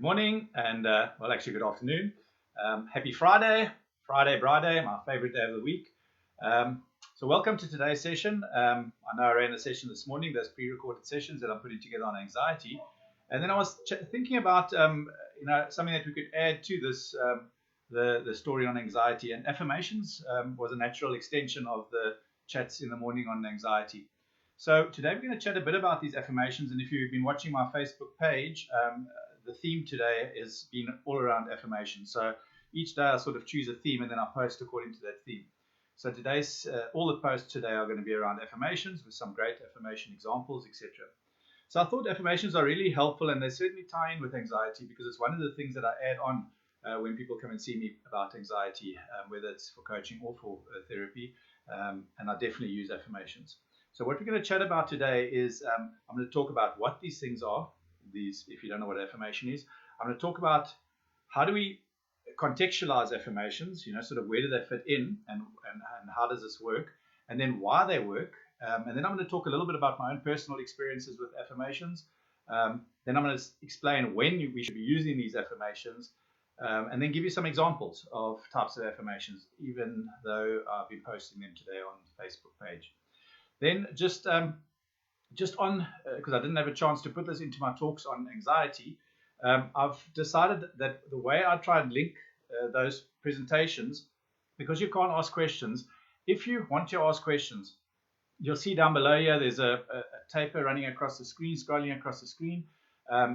Good morning and well, actually good afternoon. Happy Friday, Friday, my favorite day of the week. So welcome to today's session. I know I ran a session this morning, those pre-recorded sessions that I'm putting together on anxiety. And then I was thinking about something that we could add to this, the story on anxiety. And affirmations was a natural extension of the chats in the morning on anxiety. So today we're going to chat a bit about these affirmations. And if you've been watching my Facebook page, the theme today has been all around affirmations. So each day I sort of choose a theme and then I post according to that theme. So today's all the posts today are going to be around affirmations with some great affirmation examples, etc. So I thought affirmations are really helpful and they certainly tie in with anxiety because it's one of the things that I add on when people come and see me about anxiety, whether it's for coaching or for therapy, and I definitely use affirmations. So what we're going to chat about today is I'm going to talk about what these things are. These, if you don't know what affirmation is, I'm going to talk about how do we contextualize affirmations, sort of where do they fit in and how does this work, and then why they work. And then I'm going to talk a little bit about my own personal experiences with affirmations. Then I'm going to explain when we should be using these affirmations, and then give you some examples of types of affirmations, even though I've been posting them today on the Facebook page. Then just on, because I didn't have a chance to put this into my talks on anxiety, I've decided that the way I try and link those presentations, because you can't ask questions, if you want to ask questions, you'll see down below here there's a taper running across the screen, scrolling across the screen.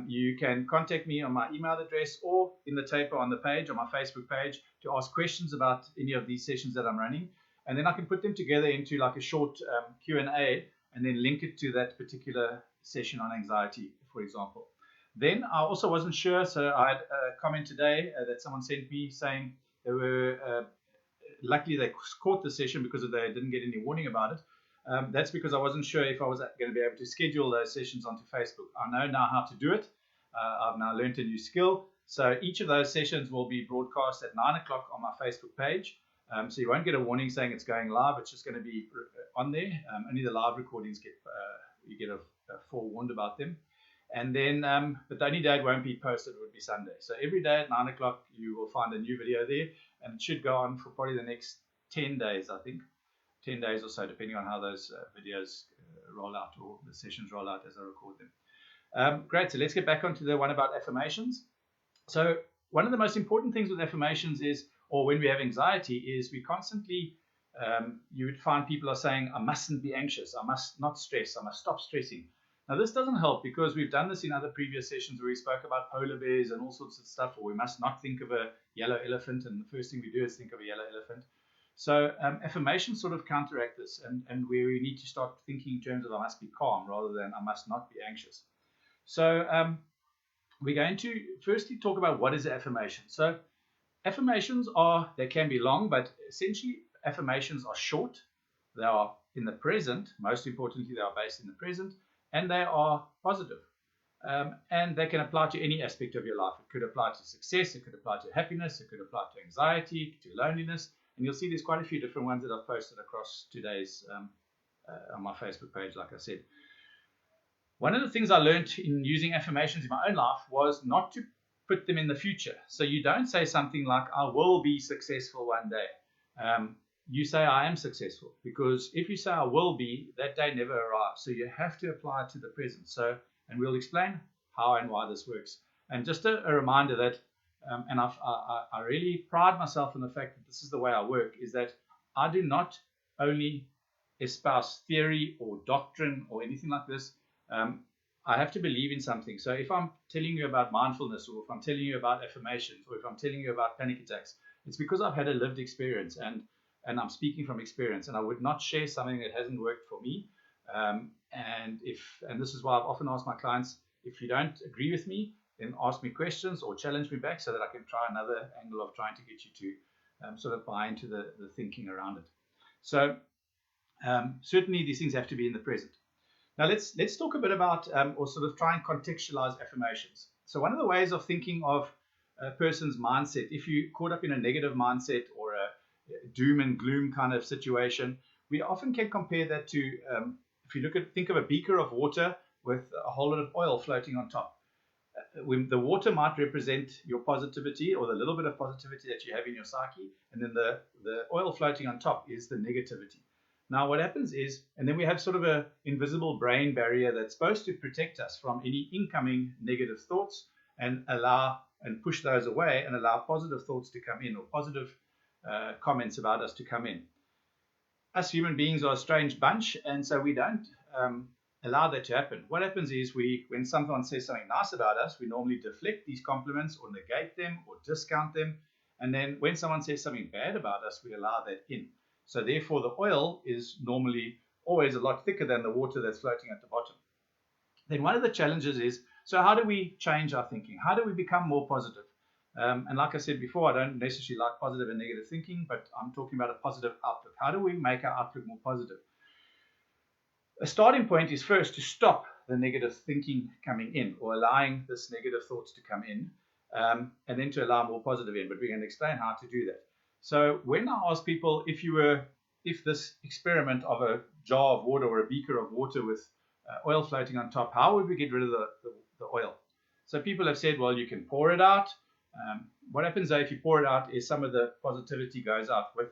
You can contact me on my email address or in the taper on the page, on my Facebook page, to ask questions about any of these sessions that I'm running. And then I can put them together into like a short Q&A and then link it to that particular session on anxiety, for example. Then I also wasn't sure, so I had a comment today that someone sent me saying they were, luckily they caught the session because they didn't get any warning about it. That's because I wasn't sure if I was going to be able to schedule those sessions onto Facebook. I know now how to do it. I've now learned a new skill. So each of those sessions will be broadcast at 9 o'clock on my Facebook page. So you won't get a warning saying it's going live. It's just going to be on there. Only the live recordings you get forewarned about them. And then, but the only day it won't be posted would be Sunday. So every day at 9 o'clock you will find a new video there, and it should go on for probably the next 10 days, I think. 10 days or so, depending on how those videos roll out or the sessions roll out as I record them. Great, so let's get back onto the one about affirmations. So one of the most important things with affirmations is, or when we have anxiety, is we constantly, you would find people are saying, I mustn't be anxious, I must not stress, I must stop stressing. Now this doesn't help because we've done this in other previous sessions where we spoke about polar bears and all sorts of stuff, or we must not think of a yellow elephant, and the first thing we do is think of a yellow elephant. So affirmations sort of counteract this, and where we need to start thinking in terms of I must be calm rather than I must not be anxious. So we're going to firstly talk about what is an affirmation. So affirmations they can be long, but essentially affirmations are short. They are in the present. Most importantly, they are based in the present, and they are positive. And they can apply to any aspect of your life. It could apply to success, it could apply to happiness, it could apply to anxiety, to loneliness. And you'll see there's quite a few different ones that I've posted across today's on my Facebook page, like I said. One of the things I learned in using affirmations in my own life was not to put them in the future. So you don't say something like, I will be successful one day. You say, I am successful. Because if you say, I will be, that day never arrives. So you have to apply it to the present. So, and we'll explain how and why this works. And just a reminder that, and I really pride myself in the fact that this is the way I work, is that I do not only espouse theory or doctrine or anything like this. I have to believe in something. So if I'm telling you about mindfulness, or if I'm telling you about affirmations, or if I'm telling you about panic attacks, it's because I've had a lived experience and I'm speaking from experience, and I would not share something that hasn't worked for me. And this is why I've often asked my clients, if you don't agree with me, then ask me questions or challenge me back so that I can try another angle of trying to get you to sort of buy into the thinking around it. So certainly these things have to be in the present. Now let's talk a bit about or sort of try and contextualize affirmations. So one of the ways of thinking of a person's mindset, if you're caught up in a negative mindset or a doom and gloom kind of situation, we often can compare that to if you think of a beaker of water with a whole lot of oil floating on top. when the water might represent your positivity or the little bit of positivity that you have in your psyche, and then the oil floating on top is the negativity. Now what happens is, and then we have sort of an invisible brain barrier that's supposed to protect us from any incoming negative thoughts and allow and push those away and allow positive thoughts to come in, or positive comments about us to come in. Us human beings are a strange bunch, and so we don't allow that to happen. What happens is, when someone says something nice about us, we normally deflect these compliments or negate them or discount them. And then when someone says something bad about us, we allow that in. So therefore, the oil is normally always a lot thicker than the water that's floating at the bottom. Then one of the challenges is, so how do we change our thinking? How do we become more positive? And like I said before, I don't necessarily like positive and negative thinking, but I'm talking about a positive outlook. How do we make our outlook more positive? A starting point is first to stop the negative thinking coming in, or allowing this negative thoughts to come in, and then to allow more positive in. But we're going to explain how to do that. So when I ask people, if this experiment of a jar of water or a beaker of water with oil floating on top, how would we get rid of the oil? So people have said, well, you can pour it out. What happens though if you pour it out is some of the positivity goes out with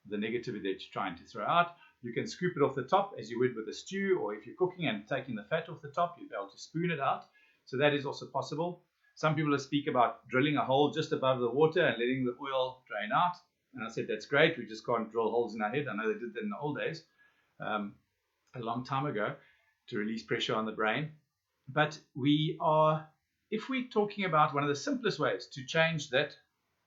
the negativity that you're trying to throw out. You can scoop it off the top as you would with a stew, or if you're cooking and taking the fat off the top, you'll be able to spoon it out. So that is also possible. Some people speak about drilling a hole just above the water and letting the oil drain out. And I said, that's great. We just can't drill holes in our head. I know they did that in the old days, a long time ago, to release pressure on the brain. But if we're talking about one of the simplest ways to change that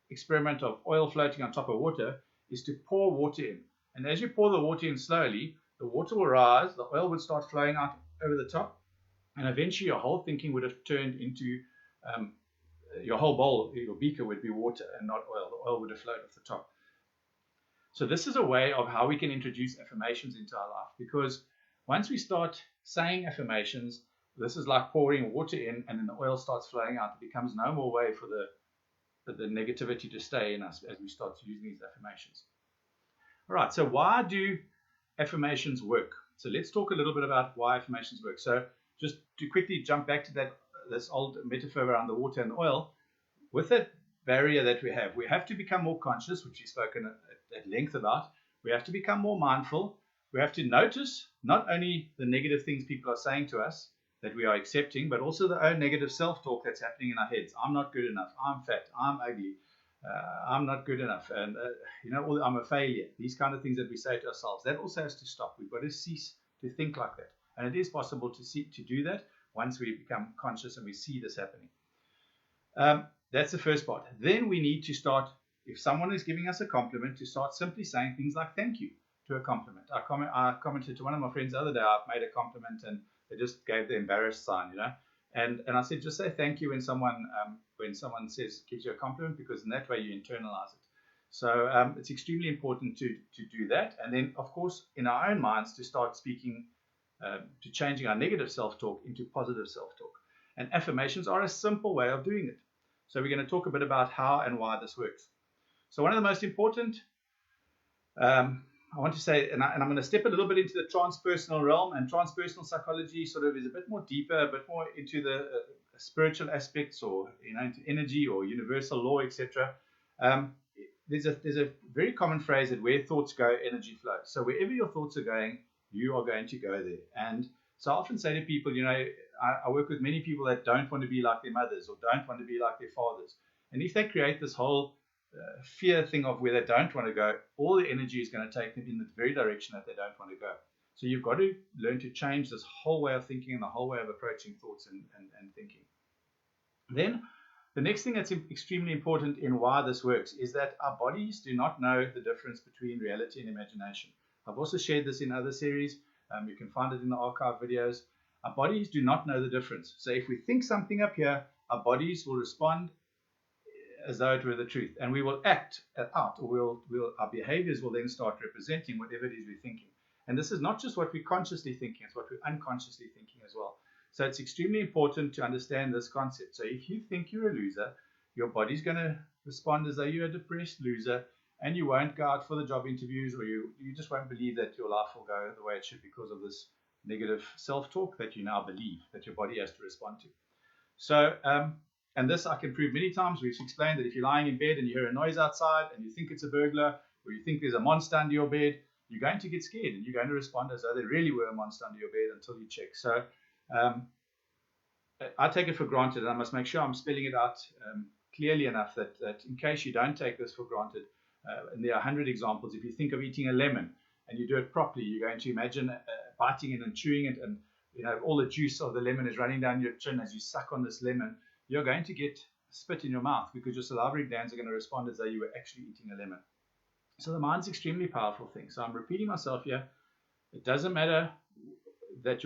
experiment of oil floating on top of water, is to pour water in. And as you pour the water in slowly, the water will rise, the oil would start flowing out over the top, and eventually your whole thinking would have turned into your whole bowl, your beaker would be water and not oil. The oil would have flowed off the top. So this is a way of how we can introduce affirmations into our life, because once we start saying affirmations, this is like pouring water in, and then the oil starts flowing out. It becomes no more way for the negativity to stay in us as we start using these affirmations. All right, so why do affirmations work? So let's talk a little bit about why affirmations work. So just to quickly jump back to this old metaphor around the water and the oil, with that barrier that we have to become more conscious, which we've spoken at length about. We have to become more mindful. We have to notice not only the negative things people are saying to us that we are accepting, but also the own negative self-talk that's happening in our heads. I'm not good enough. I'm fat. I'm ugly. I'm not good enough. And, I'm a failure. These kind of things that we say to ourselves. That also has to stop. We've got to cease to think like that. And it is possible to do that once we become conscious and we see this happening. That's the first part. Then we need to start, if someone is giving us a compliment, to start simply saying things like thank you to a compliment. I commented to one of my friends the other day. I made a compliment and they just gave the embarrassed sign, and I said, just say thank you when someone gives you a compliment, because in that way you internalize it. So it's extremely important to do that. And then, of course, in our own minds, to start speaking, to changing our negative self-talk into positive self-talk. And affirmations are a simple way of doing it. So we're going to talk a bit about how and why this works. So one of the most important, I want to say, and I'm going to step a little bit into the transpersonal realm, and transpersonal psychology sort of is a bit more deeper, a bit more into the spiritual aspects, or into energy or universal law, etc. There's a very common phrase that where thoughts go, energy flows. So wherever your thoughts are going, you are going to go there. And so I often say to people, I work with many people that don't want to be like their mothers or don't want to be like their fathers. And if they create this whole fear thing of where they don't want to go, all the energy is going to take them in the very direction that they don't want to go. So you've got to learn to change this whole way of thinking and the whole way of approaching thoughts and thinking. Then the next thing that's extremely important in why this works is that our bodies do not know the difference between reality and imagination. I've also shared this in other series. You can find it in the archive videos. Our bodies do not know the difference. So if we think something up here, our bodies will respond as though it were the truth, and we will act out, or our behaviors will then start representing whatever it is we're thinking. And this is not just what we're consciously thinking, it's what we're unconsciously thinking as well. So it's extremely important to understand this concept. So if you think you're a loser, your body's going to respond as though you're a depressed loser, and you won't go out for the job interviews, or you just won't believe that your life will go the way it should because of this negative self-talk that you now believe that your body has to respond to. So And this I can prove many times. We've explained that if you're lying in bed and you hear a noise outside and you think it's a burglar, or you think there's a monster under your bed, you're going to get scared and you're going to respond as though there really were a monster under your bed until you check. So I take it for granted, and I must make sure I'm spelling it out clearly enough that in case you don't take this for granted, and there are 100 examples. If you think of eating a lemon and you do it properly, you're going to imagine biting it and chewing it, and all the juice of the lemon is running down your chin as you suck on this lemon. You're going to get spit in your mouth because your salivary glands are going to respond as though you were actually eating a lemon. So the mind's an extremely powerful thing. So I'm repeating myself here. It doesn't matter that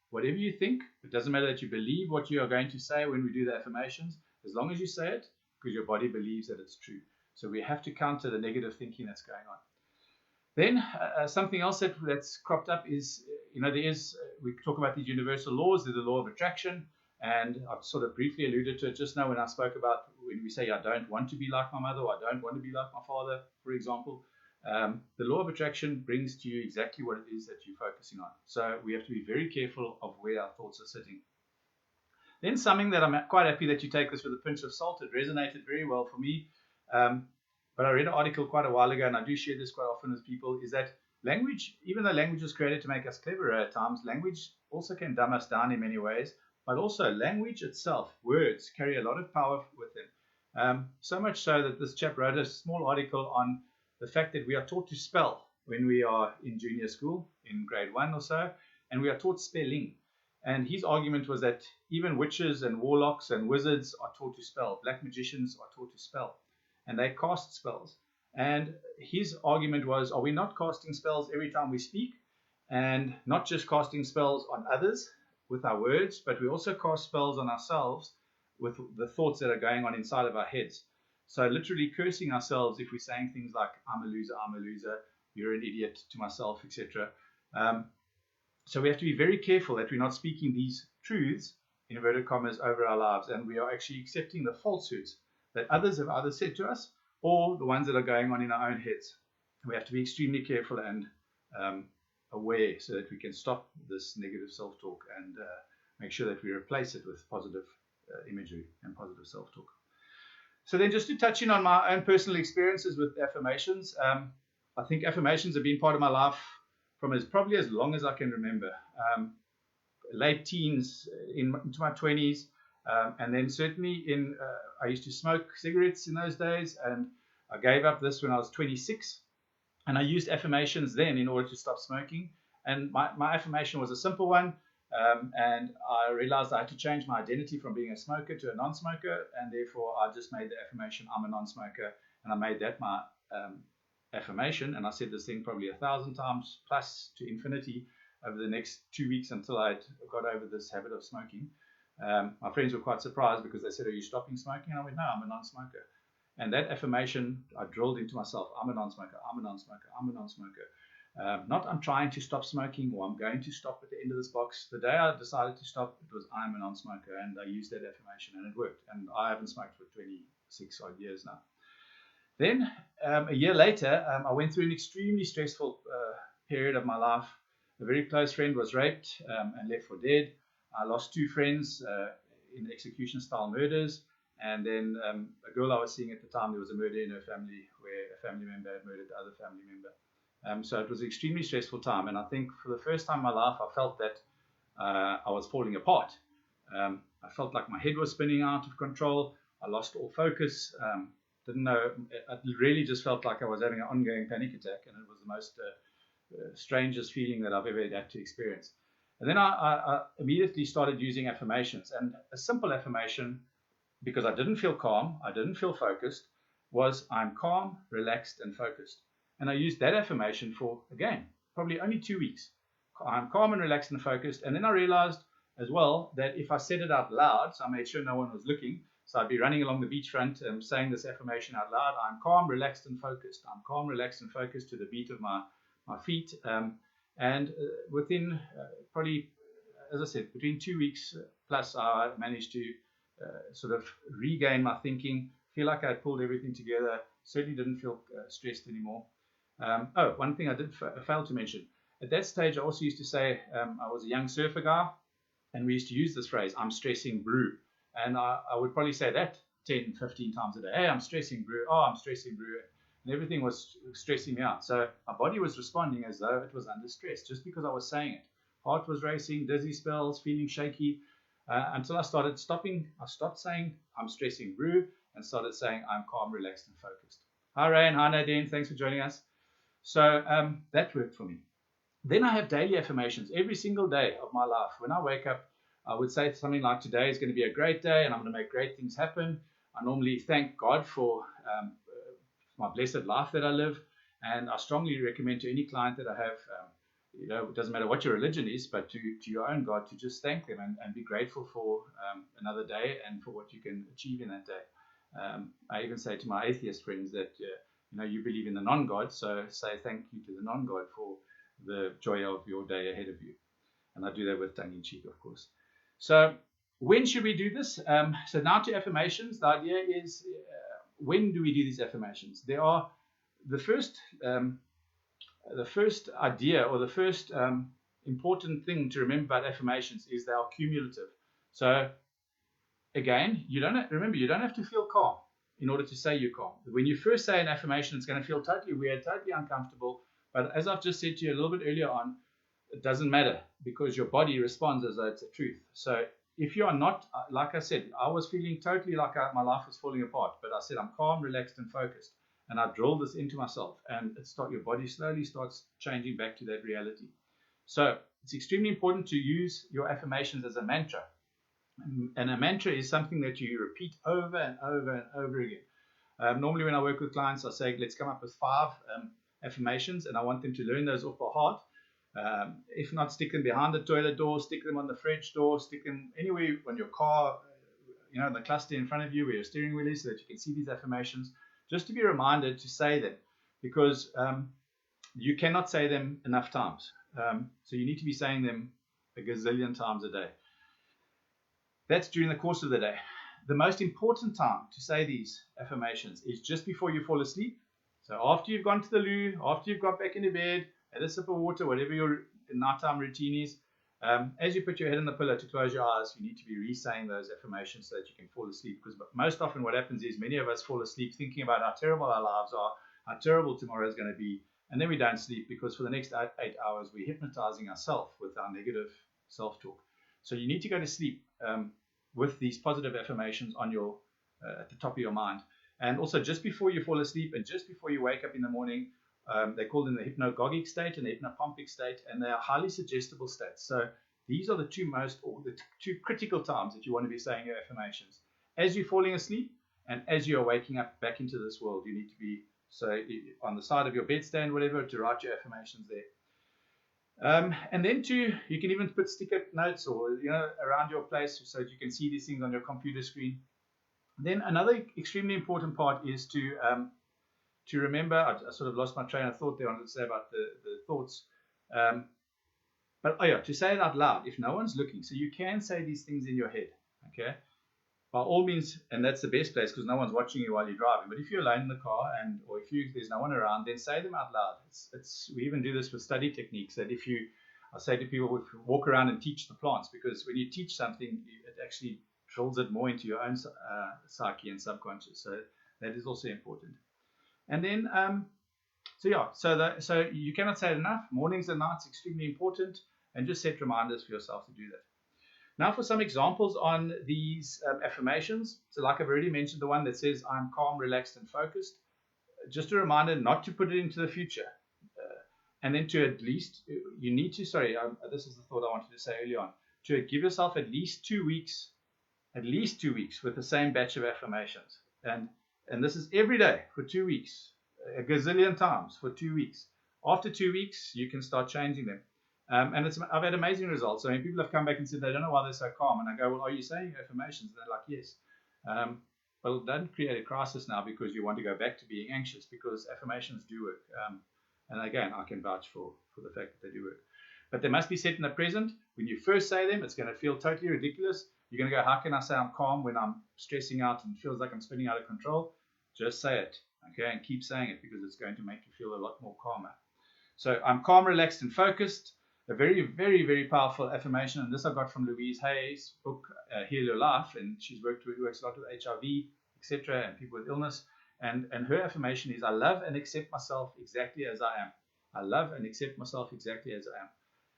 whatever you think, it doesn't matter that you believe what you are going to say when we do the affirmations, as long as you say it, because your body believes that it's true. So we have to counter the negative thinking that's going on. Then something else that's cropped up is, we talk about these universal laws. There's the law of attraction. And I've sort of briefly alluded to it just now when I spoke about when we say I don't want to be like my mother, or I don't want to be like my father, for example. The law of attraction brings to you exactly what it is that you're focusing on. So we have to be very careful of where our thoughts are sitting. Then something that I'm quite happy that you take this with a pinch of salt. It resonated very well for me. But I read an article quite a while ago, and I do share this quite often with people, is that language, even though language was created to make us cleverer at times, language also can dumb us down in many ways. But also language itself, words, carry a lot of power with them. So much so that this chap wrote a small article on the fact that we are taught to spell when we are in junior school, in grade 1 or so, and we are taught spelling. And his argument was that even witches and warlocks and wizards are taught to spell. Black magicians are taught to spell. And they cast spells. And his argument was, are we not casting spells every time we speak? And not just casting spells on others with our words, but we also cast spells on ourselves with the thoughts that are going on inside of our heads. So literally cursing ourselves if we're saying things like, I'm a loser, you're an idiot, to myself, etc. So we have to be very careful that we're not speaking these truths, in inverted commas, over our lives, and we are actually accepting the falsehoods that others have either said to us or the ones that are going on in our own heads. We have to be extremely careful and aware so that we can stop this negative self-talk and make sure that we replace it with positive imagery and positive self-talk. So then just to touch in on my own personal experiences with affirmations, I think affirmations have been part of my life from probably as long as I can remember. Late teens, into my 20s, and then certainly I used to smoke cigarettes in those days, and I gave up this when I was 26. And I used affirmations then in order to stop smoking. And my affirmation was a simple one. And I realized I had to change my identity from being a smoker to a non-smoker. And therefore, I just made the affirmation, I'm a non-smoker. And I made that my affirmation. And I said this thing probably 1,000 times plus to infinity over the next 2 weeks until I got over this habit of smoking. My friends were quite surprised because they said, are you stopping smoking? And I went, no, I'm a non-smoker. And that affirmation, I drilled into myself. I'm a non-smoker. I'm a non-smoker. I'm a non-smoker. Not I'm trying to stop smoking or I'm going to stop at the end of this box. The day I decided to stop, it was I'm a non-smoker. And I used that affirmation and it worked. And I haven't smoked for 26 odd years now. Then a year later, I went through an extremely stressful period of my life. A very close friend was raped and left for dead. I lost 2 friends in execution-style murders. And then a girl I was seeing at the time, there was a murder in her family where a family member had murdered the other family member. So it was an extremely stressful time. And I think for the first time in my life, I felt that I was falling apart. I felt like my head was spinning out of control. I lost all focus. Didn't know. It really just felt like I was having an ongoing panic attack. And it was the most strangest feeling that I've ever had to experience. And then I immediately started using affirmations. And a simple affirmation, because I didn't feel calm, I didn't feel focused, was I'm calm, relaxed, and focused. And I used that affirmation for, again, probably only 2 weeks. I'm calm and relaxed and focused. And then I realized as well that if I said it out loud, so I made sure no one was looking, so I'd be running along the beachfront saying this affirmation out loud, I'm calm, relaxed, and focused. I'm calm, relaxed, and focused to the beat of my feet. And within probably, as I said, between 2 weeks plus, I managed to sort of regain my thinking, feel like I had pulled everything together, certainly didn't feel stressed anymore. One thing I did fail to mention. At that stage, I also used to say I was a young surfer guy, and we used to use this phrase, I'm stressing brew. And I would probably say that 10, 15 times a day. Hey, I'm stressing, bro. Oh, I'm stressing, bro. And everything was stressing me out. So my body was responding as though it was under stress just because I was saying it. Heart was racing, dizzy spells, feeling shaky, until I started stopping. I stopped saying I'm stressing, bro, and started saying I'm calm, relaxed, and focused. Hi, Rain. Hi, Nadine. Thanks for joining us. So that worked for me. Then I have daily affirmations every single day of my life. When I wake up, I would say something like, today is going to be a great day and I'm going to make great things happen. I normally thank God for my blessed life that I live. And I strongly recommend to any client that I have, it doesn't matter what your religion is, but to your own God, to just thank them and be grateful for another day and for what you can achieve in that day. I even say to my atheist friends that, you believe in the non-God, so say thank you to the non-God for the joy of your day ahead of you. And I do that with tongue in cheek, of course. So when should we do this? So now to affirmations. The idea is, when do we do these affirmations? There are the first idea, or the first important thing to remember about affirmations is they are cumulative. So again, you don't have to feel calm in order to say you're calm. When you first say an affirmation, it's going to feel totally weird, totally uncomfortable. But as I've just said to you a little bit earlier on, it doesn't matter because your body responds as though it's a truth. So if you are not, like I said, I was feeling totally like my life was falling apart, but I said I'm calm, relaxed, and focused. And I drilled this into myself, and your body slowly starts changing back to that reality. So it's extremely important to use your affirmations as a mantra. And a mantra is something that you repeat over and over and over again. Normally when I work with clients, I say, let's come up with 5 affirmations, and I want them to learn those off by heart. If not, stick them behind the toilet door, stick them on the fridge door, stick them anywhere on your car, in the cluster in front of you where your steering wheel is, so that you can see these affirmations, just to be reminded to say them, because you cannot say them enough times. So you need to be saying them a gazillion times a day. That's during the course of the day. The most important time to say these affirmations is just before you fall asleep. So after you've gone to the loo, after you've got back into bed, had a sip of water, whatever your nighttime routine is, as you put your head on the pillow to close your eyes, you need to be re-saying those affirmations so that you can fall asleep. Because most often what happens is many of us fall asleep thinking about how terrible our lives are, how terrible tomorrow is going to be, and then we don't sleep because for the next 8 hours we're hypnotizing ourselves with our negative self-talk. So you need to go to sleep with these positive affirmations on your at the top of your mind. And also just before you fall asleep and just before you wake up in the morning, they're called in the hypnagogic state and the hypnopompic state, and they are highly suggestible states. So these are the two critical times that you want to be saying your affirmations. As you're falling asleep and as you are waking up back into this world, you need to be on the side of your bedstand, whatever, to write your affirmations there. And then you can even put sticker notes or around your place so that you can see these things on your computer screen. Then another extremely important part is to remember. I sort of lost my train of thought there. I wanted to say about the thoughts, to say it out loud if no one's looking. So you can say these things in your head, okay? By all means, and that's the best place because no one's watching you while you're driving. But if you're alone in the car or if there's no one around, then say them out loud. We even do this with study techniques. That I say to people, walk around and teach the plants, because when you teach something, it actually drills it more into your own psyche and subconscious. So that is also important. And then, so you cannot say it enough. Mornings and nights extremely important, and just set reminders for yourself to do that. Now for some examples on these affirmations. So like I've already mentioned, the one that says I'm calm, relaxed, and focused. Just a reminder not to put it into the future. And then to at least, you need to, this is the thought I wanted to say earlier on, to give yourself at least 2 weeks with the same batch of affirmations. And this is every day for 2 weeks, a gazillion times for 2 weeks. After 2 weeks, you can start changing them. And I've had amazing results. I mean, people have come back and said they don't know why they're so calm. And I go, well, are you saying affirmations? And they're like, yes. Well, don't create a crisis now because you want to go back to being anxious, because affirmations do work. And again, I can vouch for the fact that they do work. But they must be set in the present. When you first say them, it's going to feel totally ridiculous. You're going to go, how can I say I'm calm when I'm stressing out and it feels like I'm spinning out of control? Just say it, okay, and keep saying it, because it's going to make you feel a lot more calmer. So I'm calm, relaxed, and focused. a very, very, very powerful affirmation, and this I got from Louise Hay's book, Heal Your Life, and she works a lot with HIV, etc., and people with illness. And her affirmation is, I love and accept myself exactly as I am. I love and accept myself exactly as I am.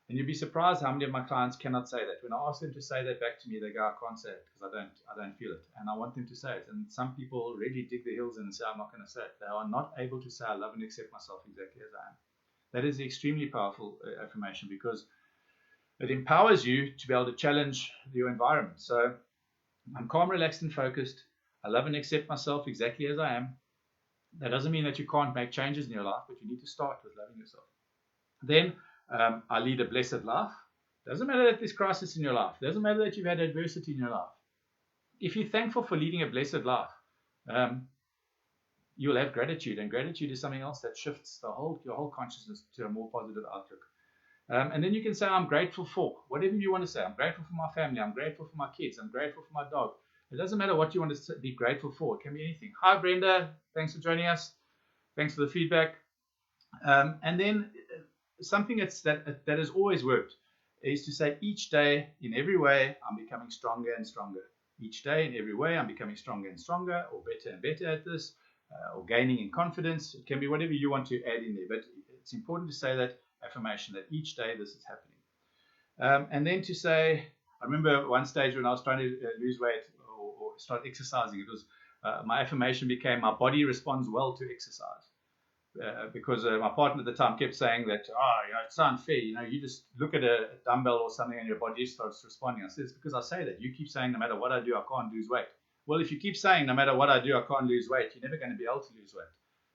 And you'd be surprised how many of my clients cannot say that. When I ask them to say that back to me, they go, I can't say it because I don't feel it. And I want them to say it. And some people really dig their heels in and say, I'm not going to say it. They are not able to say, I love and accept myself exactly as I am. That is an extremely powerful affirmation because it empowers you to be able to challenge your environment. So I'm calm, relaxed, and focused. I love and accept myself exactly as I am. That doesn't mean that you can't make changes in your life, but you need to start with loving yourself. Then I lead a blessed life. Doesn't matter that there's crisis in your life. Doesn't matter that you've had adversity in your life. If you're thankful for leading a blessed life, you'll have gratitude, and gratitude is something else that shifts your whole consciousness to a more positive outlook. And then you can say, I'm grateful for whatever you want to say. I'm grateful for my family. I'm grateful for my kids. I'm grateful for my dog. It doesn't matter what you want to be grateful for. It can be anything. Hi, Brenda. Thanks for joining us. Thanks for the feedback. And then something that has always worked is to say, each day, in every way, I'm becoming stronger and stronger. Each day, in every way, I'm becoming stronger and stronger, or better and better at this, or gaining in confidence. It can be whatever you want to add in there, but it's important to say that affirmation, that each day this is happening. And then to say, I remember one stage when I was trying to lose weight or start exercising, it was my affirmation became, my body responds well to exercise. Because my partner at the time kept saying that, it's unfair, you just look at a dumbbell or something and your body starts responding. I said, it's because I say that. You keep saying, no matter what I do, I can't lose weight. Well, if you keep saying, no matter what I do, I can't lose weight, you're never going to be able to lose weight.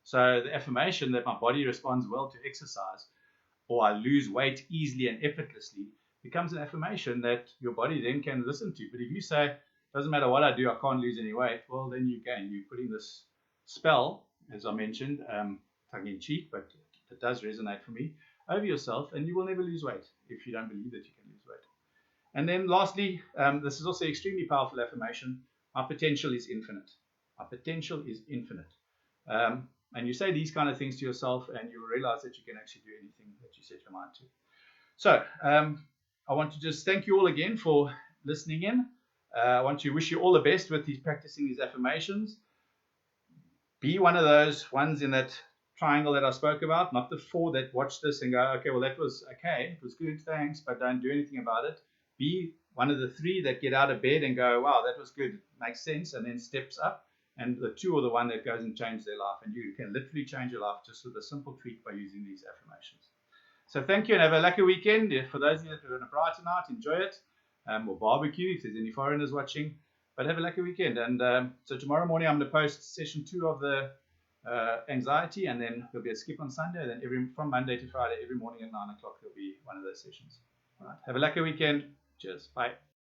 So the affirmation that my body responds well to exercise, or I lose weight easily and effortlessly, becomes an affirmation that your body then can listen to. But if you say, doesn't matter what I do, I can't lose any weight, well, then you're putting this spell, as I mentioned, tongue-in-cheek, but it does resonate for me, over yourself, and you will never lose weight if you don't believe that you can lose weight. And then lastly, this is also an extremely powerful affirmation. My potential is infinite. My potential is infinite. And you say these kind of things to yourself, and you'll realize that you can actually do anything that you set your mind to. So I want to just thank you all again for listening in. I want to wish you all the best with practicing these affirmations. Be one of those ones in that triangle that I spoke about, not the 4 that watch this and go, okay, well, that was okay, it was good, thanks, but don't do anything about it. Be one of the 3 that get out of bed and go, wow, that was good, makes sense, and then steps up. And the 2 are the one that goes and changes their life. And you can literally change your life just with a simple tweak by using these affirmations. So thank you, and have a lucky weekend. For those of you that are on a braai tonight, enjoy it, or barbecue if there's any foreigners watching. But have a lucky weekend. And so tomorrow morning I'm going to post session 2 of the anxiety, and then there'll be a skip on Sunday. And then from Monday to Friday, every morning at 9 o'clock, there'll be one of those sessions. All right. Have a lucky weekend. Cheers. Bye.